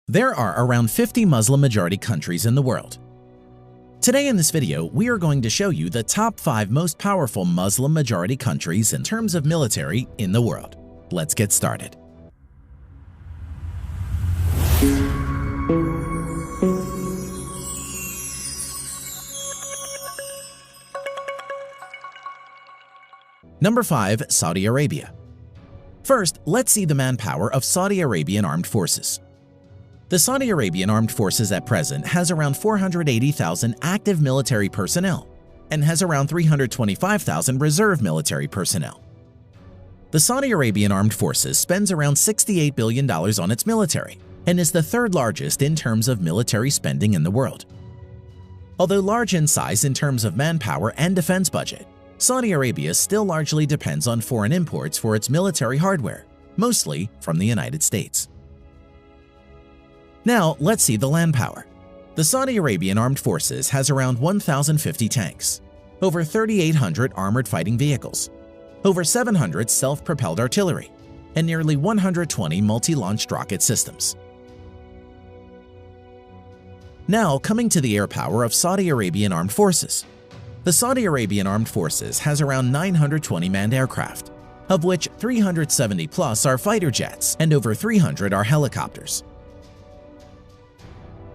There are around 50 Muslim-majority countries in the world. Today in this video, we are going to show you the top 5 most powerful Muslim-majority countries in terms of military in the world. Let's get started. Number 5. Saudi Arabia. First, let's see the manpower of Saudi Arabian Armed Forces. The Saudi Arabian Armed Forces at present has around 480,000 active military personnel and has around 325,000 reserve military personnel. The Saudi Arabian Armed Forces spends around $68 billion on its military and is the third largest in terms of military spending in the world. Although large in size in terms of manpower and defense budget, Saudi Arabia still largely depends on foreign imports for its military hardware, mostly from the United States. Now, let's see the land power. The Saudi Arabian Armed Forces has around 1,050 tanks, over 3,800 armored fighting vehicles, over 700 self-propelled artillery, and nearly 120 multi-launched rocket systems. Now, coming to the air power of Saudi Arabian Armed Forces. The Saudi Arabian Armed Forces has around 920 manned aircraft, of which 370 plus are fighter jets and over 300 are helicopters.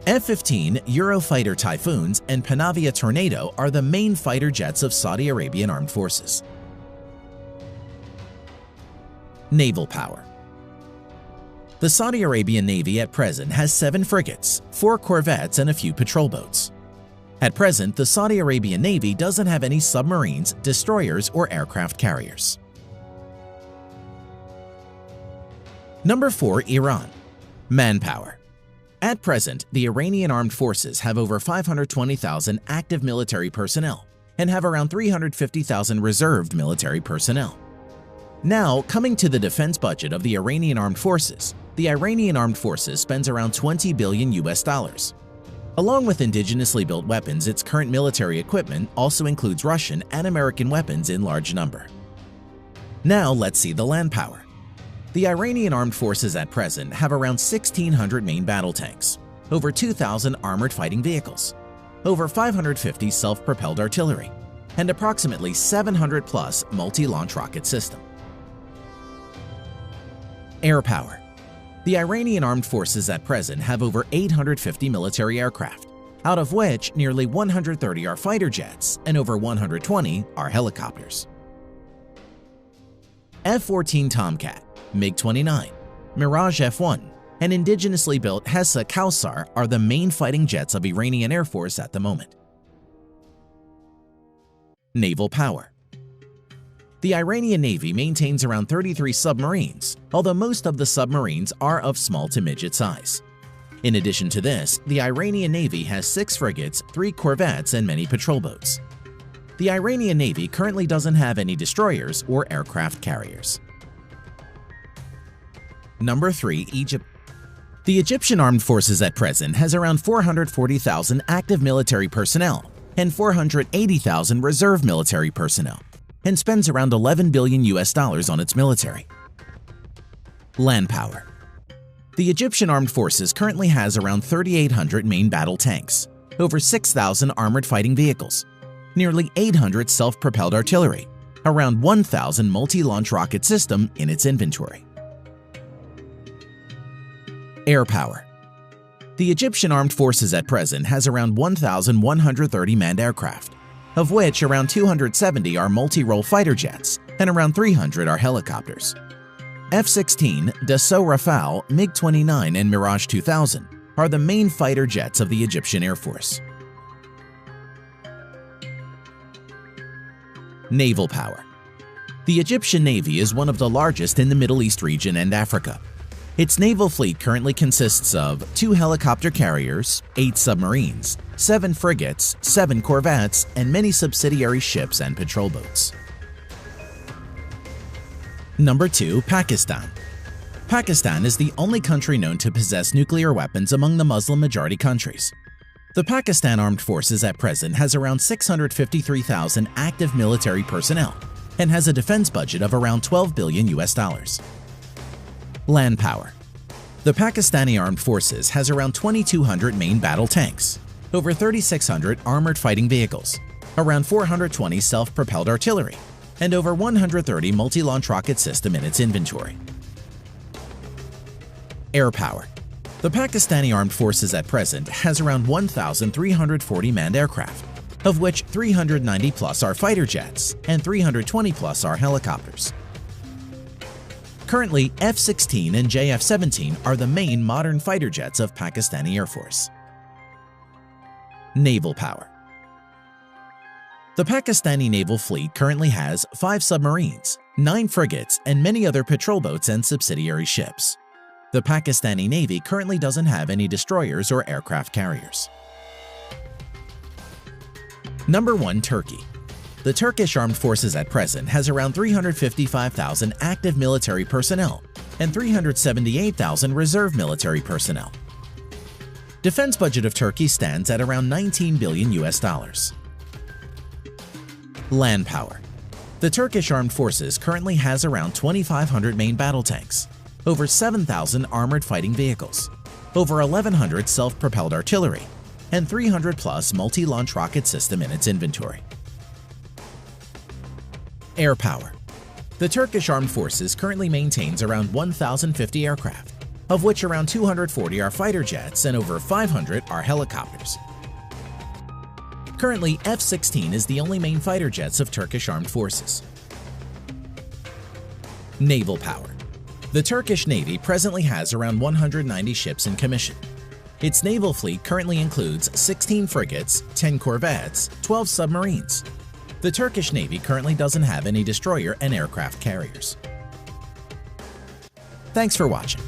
F-15 Eurofighter Typhoons and Panavia Tornado are the main fighter jets of Saudi Arabian Armed Forces. Naval power. The Saudi Arabian Navy at present has 7 frigates, 4 corvettes, and a few patrol boats. At present, the Saudi Arabian Navy doesn't have any submarines, destroyers, or aircraft carriers. Number 4. Iran. Manpower. At present, the Iranian Armed Forces have over 520,000 active military personnel and have around 350,000 reserved military personnel. Now, coming to the defense budget of the Iranian Armed Forces, the Iranian Armed Forces spends around $20 billion. Along with indigenously built weapons, its current military equipment also includes Russian and American weapons in large number. Now, let's see the land power. The Iranian Armed Forces at present have around 1,600 main battle tanks, over 2,000 armored fighting vehicles, over 550 self-propelled artillery, and approximately 700 plus multi-launch rocket system. Air power. The Iranian Armed Forces at present have over 850 military aircraft, out of which nearly 130 are fighter jets and over 120 are helicopters. F-14 Tomcat, MiG-29, Mirage F-1, and indigenously built Hessa Kausar are the main fighting jets of Iranian Air Force at the moment. Naval power. The Iranian Navy maintains around 33 submarines, although most of the submarines are of small to midget size. In addition to this, the Iranian Navy has 6 frigates, 3 corvettes, and many patrol boats. The Iranian Navy currently doesn't have any destroyers or aircraft carriers. Number 3. Egypt. The Egyptian Armed Forces at present has around 440,000 active military personnel and 480,000 reserve military personnel, and spends around $11 billion on its military. Land power. The Egyptian Armed Forces currently has around 3,800 main battle tanks, over 6,000 armored fighting vehicles, nearly 800 self-propelled artillery, around 1,000 multi-launch rocket system in its inventory. Air power. The Egyptian Armed Forces at present has around 1,130 manned aircraft, of which around 270 are multi-role fighter jets and around 300 are helicopters. F-16, Dassault Rafale, MiG-29, and Mirage 2000 are the main fighter jets of the Egyptian Air Force. Naval power. The Egyptian Navy is one of the largest in the Middle East region and Africa. Its naval fleet currently consists of 2 helicopter carriers, 8 submarines, 7 frigates, 7 corvettes, and many subsidiary ships and patrol boats. Number 2. Pakistan. Pakistan is the only country known to possess nuclear weapons among the Muslim-majority countries. The Pakistan Armed Forces at present has around 653,000 active military personnel and has a defense budget of around $12 billion. Land power. The Pakistani Armed Forces has around 2,200 main battle tanks, over 3,600 armored fighting vehicles, around 420 self-propelled artillery, and over 130 multi-launch rocket system in its inventory. Air power. The Pakistani Armed Forces at present has around 1,340 manned aircraft, of which 390 plus are fighter jets and 320 plus are helicopters. Currently, F-16 and JF-17 are the main modern fighter jets of Pakistani Air Force. Naval power. The Pakistani naval fleet currently has 5 submarines, 9 frigates, and many other patrol boats and subsidiary ships. The Pakistani Navy currently doesn't have any destroyers or aircraft carriers. Number 1. Turkey. The Turkish Armed Forces at present has around 355,000 active military personnel and 378,000 reserve military personnel. Defense budget of Turkey stands at around $19 billion. Land power. The Turkish Armed Forces currently has around 2,500 main battle tanks, over 7,000 armored fighting vehicles, over 1,100 self-propelled artillery, and 300 plus multi-launch rocket system in its inventory. Air power. The Turkish Armed Forces currently maintains around 1,050 aircraft, of which around 240 are fighter jets and over 500 are helicopters. Currently, F-16 is the only main fighter jets of Turkish Armed Forces. Naval power. The Turkish Navy presently has around 190 ships in commission. Its naval fleet currently includes 16 frigates, 10 corvettes, 12 submarines. The Turkish Navy currently doesn't have any destroyer and aircraft carriers. Thanks for watching.